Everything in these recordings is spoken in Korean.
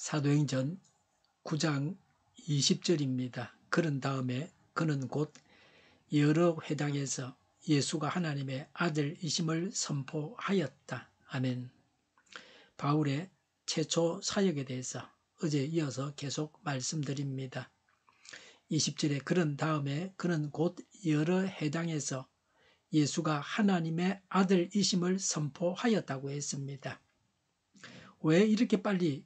사도행전 9장 20절입니다. 그런 다음에 그는 곧 여러 회당에서 예수가 하나님의 아들이심을 선포하였다. 아멘. 바울의 최초 사역에 대해서 어제 이어서 계속 말씀드립니다. 20절에 그런 다음에 그는 곧 여러 회당에서 예수가 하나님의 아들이심을 선포하였다고 했습니다. 왜 이렇게 빨리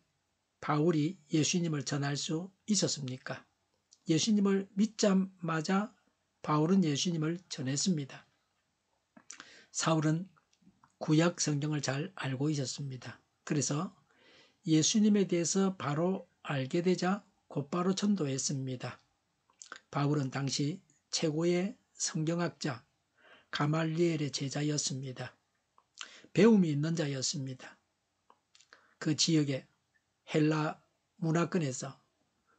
바울이 예수님을 전할 수 있었습니까? 예수님을 믿자마자 바울은 예수님을 전했습니다. 사울은 구약 성경을 잘 알고 있었습니다. 그래서 예수님에 대해서 바로 알게 되자 곧바로 전도했습니다. 바울은 당시 최고의 성경학자 가말리엘의 제자였습니다. 배움이 있는 자였습니다. 그 지역에 헬라 문화권에서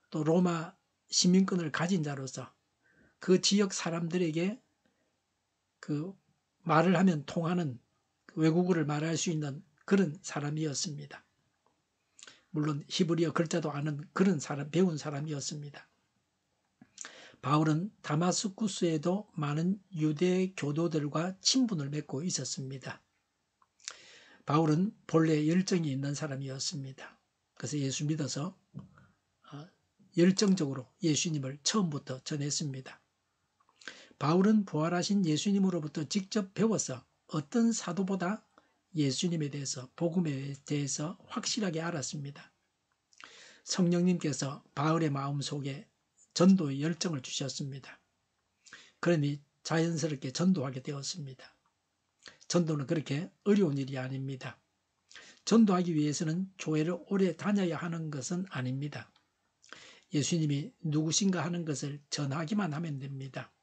또 로마 시민권을 가진 자로서 그 지역 사람들에게 그 말을 하면 통하는 외국어를 말할 수 있는 그런 사람이었습니다. 물론 히브리어 글자도 아는 그런 사람, 배운 사람이었습니다. 바울은 다마스쿠스에도 많은 유대 교도들과 친분을 맺고 있었습니다. 바울은 본래 열정이 있는 사람이었습니다. 그래서 예수 믿어서 열정적으로 예수님을 처음부터 전했습니다. 바울은 부활하신 예수님으로부터 직접 배워서 어떤 사도보다 예수님에 대해서, 복음에 대해서 확실하게 알았습니다. 성령님께서 바울의 마음속에 전도의 열정을 주셨습니다. 그러니 자연스럽게 전도하게 되었습니다. 전도는 그렇게 어려운 일이 아닙니다. 전도하기 위해서는 교회를 오래 다녀야 하는 것은 아닙니다. 예수님이 누구신가 하는 것을 전하기만 하면 됩니다.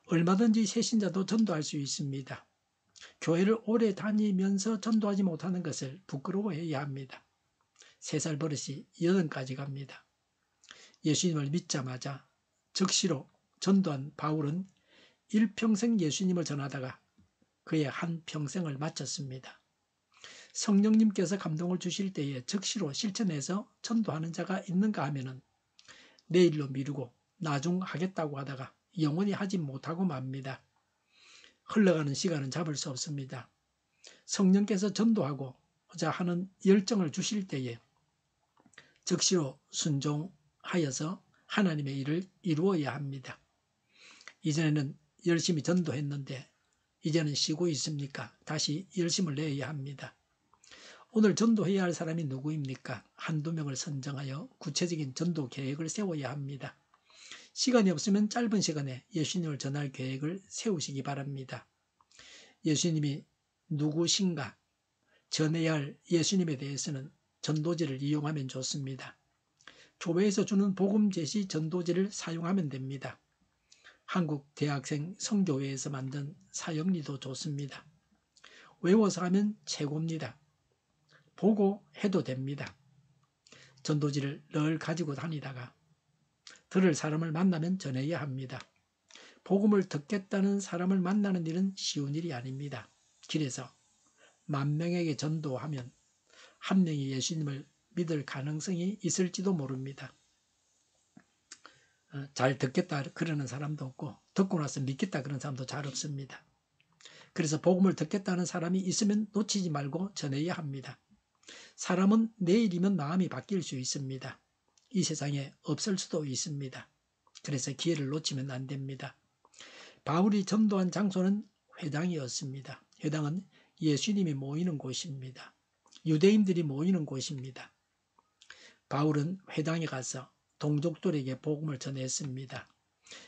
얼마든지 새신자도 전도할 수 있습니다. 교회를 오래 다니면서 전도하지 못하는 것을 부끄러워해야 합니다. 3살 버릇이 80까지 갑니다. 예수님을 믿자마자 즉시로 전도한 바울은 일평생 예수님을 전하다가 그의 한 평생을 마쳤습니다. 성령님께서 감동을 주실 때에 즉시로 실천해서 전도하는 자가 있는가 하면은 내일로 미루고 나중 하겠다고 하다가 영원히 하지 못하고 맙니다. 흘러가는 시간은 잡을 수 없습니다. 성령께서 전도하고자 하는 열정을 주실 때에 즉시로 순종하여서 하나님의 일을 이루어야 합니다. 이전에는 열심히 전도했는데 이제는 쉬고 있습니까? 다시 열심을 내야 합니다. 오늘 전도해야 할 사람이 누구입니까? 한두 명을 선정하여 구체적인 전도 계획을 세워야 합니다. 시간이 없으면 짧은 시간에 예수님을 전할 계획을 세우시기 바랍니다. 예수님이 누구신가? 전해야 할 예수님에 대해서는 전도지를 이용하면 좋습니다. 교회에서 주는 복음 제시 전도지를 사용하면 됩니다. 한국 대학생 성교회에서 만든 사역리도 좋습니다. 외워서 하면 최고입니다. 보고 해도 됩니다. 전도지를 늘 가지고 다니다가 들을 사람을 만나면 전해야 합니다. 복음을 듣겠다는 사람을 만나는 일은 쉬운 일이 아닙니다. 길에서 10,000명에게 전도하면 1명이 예수님을 믿을 가능성이 있을지도 모릅니다. 잘 듣겠다 그러는 사람도 없고 듣고 나서 믿겠다 그러는 사람도 잘 없습니다. 그래서 복음을 듣겠다는 사람이 있으면 놓치지 말고 전해야 합니다. 사람은 내일이면 마음이 바뀔 수 있습니다. 이 세상에 없을 수도 있습니다. 그래서 기회를 놓치면 안 됩니다. 바울이 전도한 장소는 회당이었습니다. 회당은 예수님이 모이는 곳입니다. 유대인들이 모이는 곳입니다. 바울은 회당에 가서 동족들에게 복음을 전했습니다.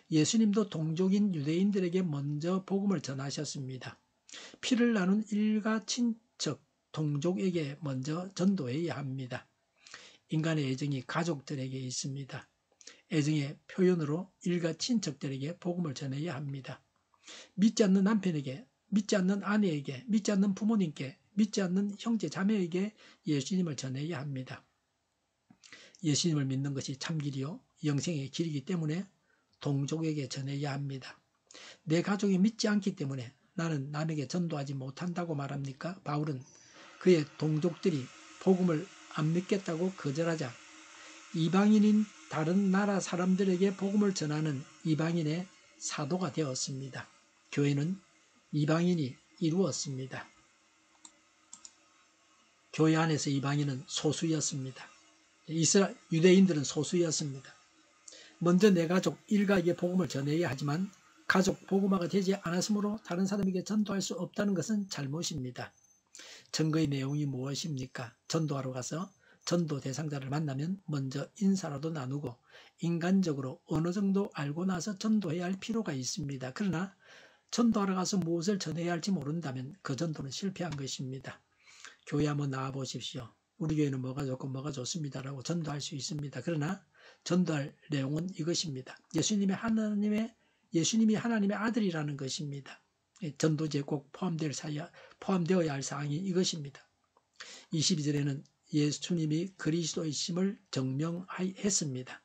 예수님도 동족인 유대인들에게 먼저 복음을 전하셨습니다. 피를 나눈 일가 친척, 동족에게 먼저 전도해야 합니다. 인간의 애정이 가족들에게 있습니다. 애정의 표현으로 일가 친척들에게 복음을 전해야 합니다. 믿지 않는 남편에게, 믿지 않는 아내에게, 믿지 않는 부모님께, 믿지 않는 형제 자매에게 예수님을 전해야 합니다. 예수님을 믿는 것이 참길이요 영생의 길이기 때문에 동족에게 전해야 합니다. 내 가족이 믿지 않기 때문에 나는 남에게 전도하지 못한다고 말합니까? 바울은 그의 동족들이 복음을 안 믿겠다고 거절하자 이방인인 다른 나라 사람들에게 복음을 전하는 이방인의 사도가 되었습니다. 교회는 이방인이 이루었습니다. 교회 안에서 이방인은 소수였습니다. 유대인들은 소수였습니다. 먼저 내 가족 일가에게 복음을 전해야 하지만 가족 복음화가 되지 않았으므로 다른 사람에게 전도할 수 없다는 것은 잘못입니다. 증거의 내용이 무엇입니까? 전도하러 가서 전도 대상자를 만나면 먼저 인사라도 나누고 인간적으로 어느 정도 알고 나서 전도해야 할 필요가 있습니다. 그러나 전도하러 가서 무엇을 전해야 할지 모른다면 그 전도는 실패한 것입니다. 교회 한번 나와보십시오. 우리 교회는 뭐가 좋고 뭐가 좋습니다라고 전도할 수 있습니다. 그러나 전도할 내용은 이것입니다. 예수님이 하나님의 아들이라는 것입니다. 전도지에 꼭 포함되어야 할 사항이 이것입니다. 22절에는 예수님이 그리스도이심을 증명했습니다.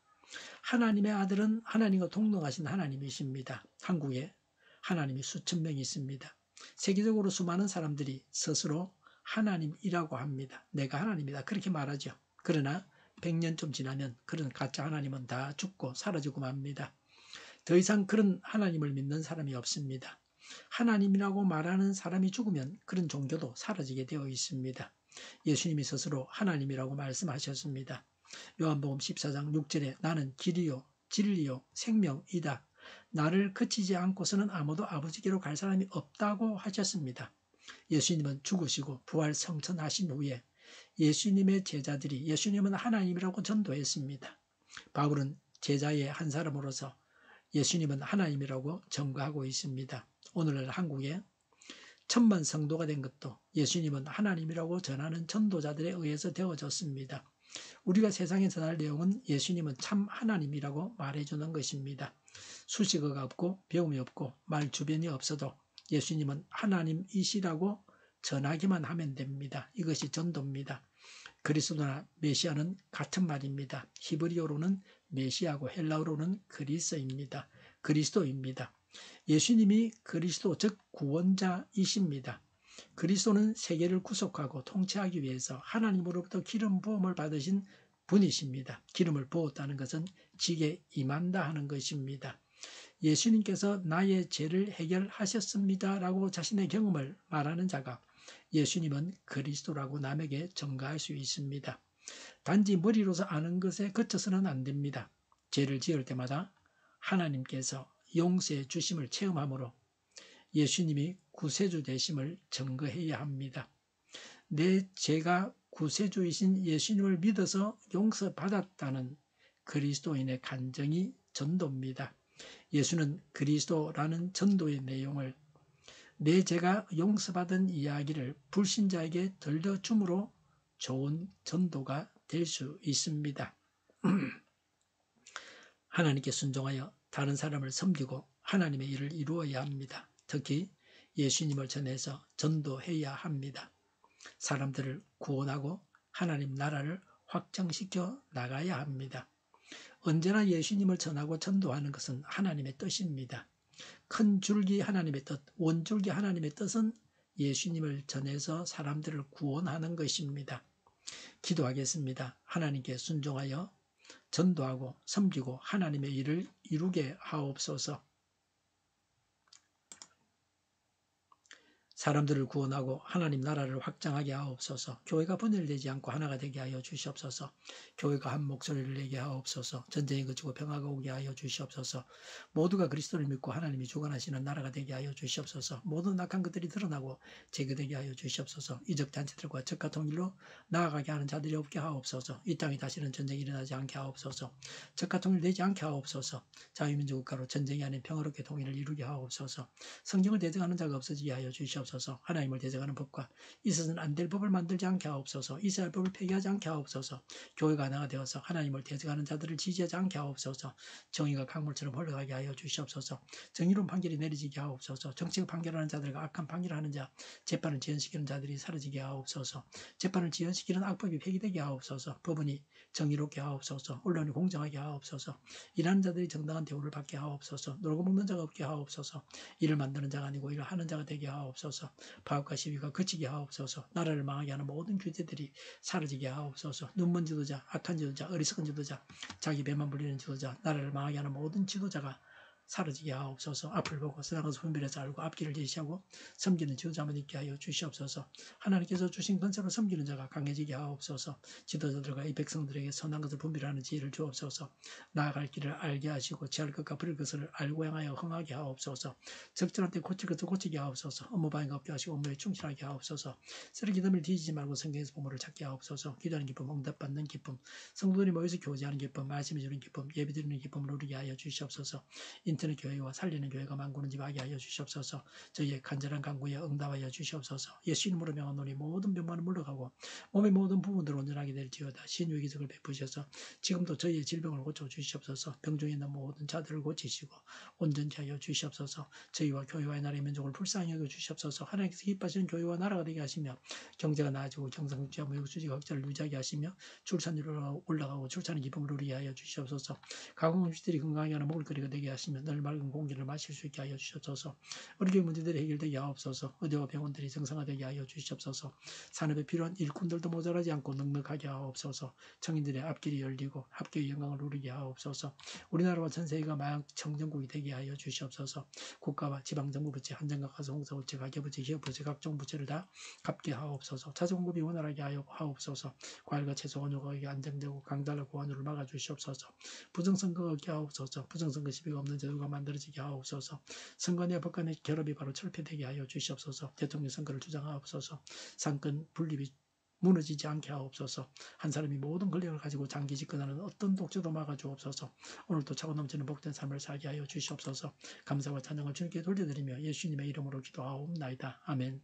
하나님의 아들은 하나님과 동등하신 하나님이십니다. 한국에 하나님이 수천 명이 있습니다. 세계적으로 수많은 사람들이 스스로 하나님이라고 합니다. 내가 하나님이다 그렇게 말하죠. 그러나 100년쯤 지나면 그런 가짜 하나님은 다 죽고 사라지고 맙니다. 더 이상 그런 하나님을 믿는 사람이 없습니다. 하나님이라고 말하는 사람이 죽으면 그런 종교도 사라지게 되어 있습니다. 예수님이 스스로 하나님이라고 말씀하셨습니다. 요한복음 14장 6절에 나는 길이요 진리요 생명이다. 나를 그치지 않고서는 아무도 아버지께로 갈 사람이 없다고 하셨습니다. 예수님은 죽으시고 부활 성천하신 후에 예수님의 제자들이 예수님은 하나님이라고 전도했습니다. 바울은 제자의 한 사람으로서 예수님은 하나님이라고 증거하고 있습니다. 오늘날 한국에 1000만 성도가 된 것도 예수님은 하나님이라고 전하는 전도자들에 의해서 되어졌습니다. 우리가 세상에 전할 내용은 예수님은 참 하나님이라고 말해주는 것입니다. 수식어가 없고 배움이 없고 말 주변이 없어도 예수님은 하나님이시라고 전하기만 하면 됩니다. 이것이 전도입니다. 그리스도나 메시아는 같은 말입니다. 히브리어로는 메시아고 헬라어로는 그리스도입니다. 예수님이 그리스도 즉 구원자이십니다. 그리스도는 세계를 구속하고 통치하기 위해서 하나님으로부터 기름 부음을 받으신 분이십니다. 기름을 부었다는 것은 지게 임한다 하는 것입니다. 예수님께서 나의 죄를 해결하셨습니다라고 자신의 경험을 말하는 자가 예수님은 그리스도라고 남에게 증거할 수 있습니다. 단지 머리로서 아는 것에 그쳐서는 안 됩니다. 죄를 지을 때마다 하나님께서 용서해 주심을 체험함으로 예수님이 구세주 되심을 증거해야 합니다. 내 죄가 구세주이신 예수님을 믿어서 용서받았다는 그리스도인의 간증이 전도입니다. 예수는 그리스도라는 전도의 내용을 내 죄가 용서받은 이야기를 불신자에게 들려줌으로 좋은 전도가 될 수 있습니다. 하나님께 순종하여 다른 사람을 섬기고 하나님의 일을 이루어야 합니다. 특히 예수님을 전해서 전도해야 합니다. 사람들을 구원하고 하나님 나라를 확장시켜 나가야 합니다. 언제나 예수님을 전하고 전도하는 것은 하나님의 뜻입니다. 큰 줄기 하나님의 뜻, 원줄기 하나님의 뜻은 예수님을 전해서 사람들을 구원하는 것입니다. 기도하겠습니다. 하나님께 순종하여 전도하고 섬기고 하나님의 일을 이루게 하옵소서. 사람들을 구원하고 하나님 나라를 확장하게 하옵소서. 교회가 분열되지 않고 하나가 되게 하여 주시옵소서. 교회가 한 목소리를 내게 하옵소서. 전쟁이 그치고 평화가 오게 하여 주시옵소서. 모두가 그리스도를 믿고 하나님이 주관하시는 나라가 되게 하여 주시옵소서. 모든 악한 것들이 드러나고 제거되게 하여 주시옵소서. 이적 잔치들과 적과 통일로 나아가게 하는 자들이 없게 하옵소서. 이 땅에 다시는 전쟁이 일어나지 않게 하옵소서. 적과 통일되지 않게 하옵소서. 자유민주 국가로 전쟁이 아닌 평화롭게 통일을 이루게 하옵소서. 성경을 대적하는 자가 없어지게 하여 주시옵소서. 하나님을 대적하는 법과 있어서는 안 될 법을 만들지 않게 하옵소서. 이스라엘 법을 폐기하지 않게 하옵소서. 교회가 하나가 되어서 하나님을 대적하는 자들을 지지하지 않게 하옵소서. 정의가 강물처럼 흘러가게 하여 주시옵소서. 정의로운 판결이 내리지게 하옵소서. 정치적 판결하는 자들과 악한 판결을 하는 자, 재판을 지연시키는 자들이 사라지게 하옵소서. 재판을 지연시키는 악법이 폐기되게 하옵소서. 법원이 정의롭게 하옵소서. 언론이 공정하게 하옵소서. 일하는 자들이 정당한 대우를 받게 하옵소서. 놀고 먹는 자가 없게 하옵소서. 일을 만드는 자가 아니고 일을 하는 자가 되게 하옵소서. 하옵소서. 파업과 시위가 그치게 하옵소서. 나라를 망하게 하는 모든 규제들이 사라지게 하옵소서. 눈먼 지도자, 악한 지도자, 어리석은 지도자, 자기 배만 불리는 지도자, 나라를 망하게 하는 모든 지도자가 사라지게 하옵소서. 앞을 보고 세상을 분별해서 알고 앞길을 제시하고 섬기는 지도자만 있게 하여 주시옵소서. 하나님께서 주신 권세로 섬기는 자가 강해지게 하옵소서. 지도자들과 이 백성들에게 선한 것을 분별하는 지혜를 주옵소서. 나아갈 길을 알게 하시고 지할 것과 버릴 것을 알고 행하여 흥하게 하옵소서. 적절한 때 고칠 것을 고치게 하옵소서. 업무 방해가 없게 하시고 업무에 충실하게 하옵소서. 쓰레기 덤을 뒤지지 말고 성경에서 보물을 찾게 하옵소서. 기도하는 기쁨, 응답받는 기쁨, 성도들이 모여서 교제하는 기쁨, 말씀해 주는 기쁨, 예배드리는 기쁨을 누리게 하여 주시옵소서. 인터넷 교회와 살리는 교회가 만구는 집 하게 하여 주시옵소서. 저희의 간절한 간구에 응답하여 주시옵소서. 예수 이름으로 명하노니 모든 병만은 물러가고 몸의 모든 부분들을 온전하게 될지어다. 신유의 기적을 베푸셔서 지금도 저희의 질병을 고쳐 주시옵소서. 병중에 있는 모든 자들을 고치시고 온전케 하여 주시옵소서. 저희와 교회와의 나라의 민족을 불쌍히 여겨 주시옵소서. 하나님께서 기뻐하시는 교회와 나라가 되게 하시며 경제가 나아지고 경상국지와 무역수지가 흑자를 유지하게 하시며 출산율이 올라가고 출산의 기쁨을 누리게 하여 주시옵소서. 가공음식들이 건강하게 하는 먹을거리가 되게 하시며 늘 맑은 공기를 마실 수 있게 하여 주시옵소서. 의료의 문제들이 해결되게 하옵소서. 의대와 병원들이 정상화되게 하여 주시옵소서. 산업에 필요한 일꾼들도 모자라지 않고 넉넉하게 하옵소서. 청인들의 앞길이 열리고 합계의 영광을 누리게 하옵소서. 우리나라와 전 세계가 마약 청정국이 되게 하여 주시옵소서. 국가와 지방정부 부채, 한정각, 가서공사 부채, 가계부채, 기업부채, 각종 부채를 다 갚게 하옵소서. 자재공급이 원활하게 하여 하옵소서. 과일과 채소 원유 가격이 안정되고 강달러 고환율을 막아주시옵소서. 부정선거가 없게 하옵소서. 부정선거 시비가 없는 제도가 만들어지게 하옵소서. 선관위와 법관의 결합이 바로 철폐되게 하여 주시옵소서. 대통령 선거를 주장하옵소서. 상권 분립이 무너지지 않게 하옵소서. 한 사람이 모든 권력을 가지고 장기 집권하는 어떤 독재도 막아주옵소서. 오늘도 차고 넘치는 복된 삶을 살게 하여 주시옵소서. 감사와 찬양을 주님께 돌려드리며 예수님의 이름으로 기도하옵나이다. 아멘.